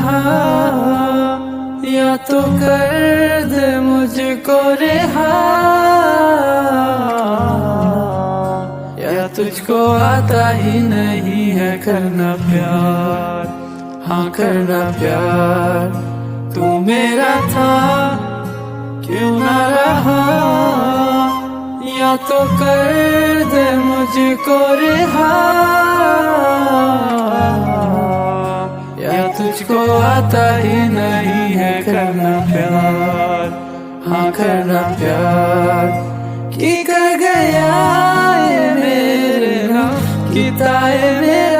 रहा, या तो कर दे मुझको रिहा, या तुझको आता ही नहीं है करना प्यार। हाँ करना प्यार, तू मेरा था क्यों ना रहा, या तो कर दे मुझको रिहा, या तुझको आता ही नहीं है करना प्यार। हाँ करना प्यार, की कर गया ये मेरे नाम, किताए मेरा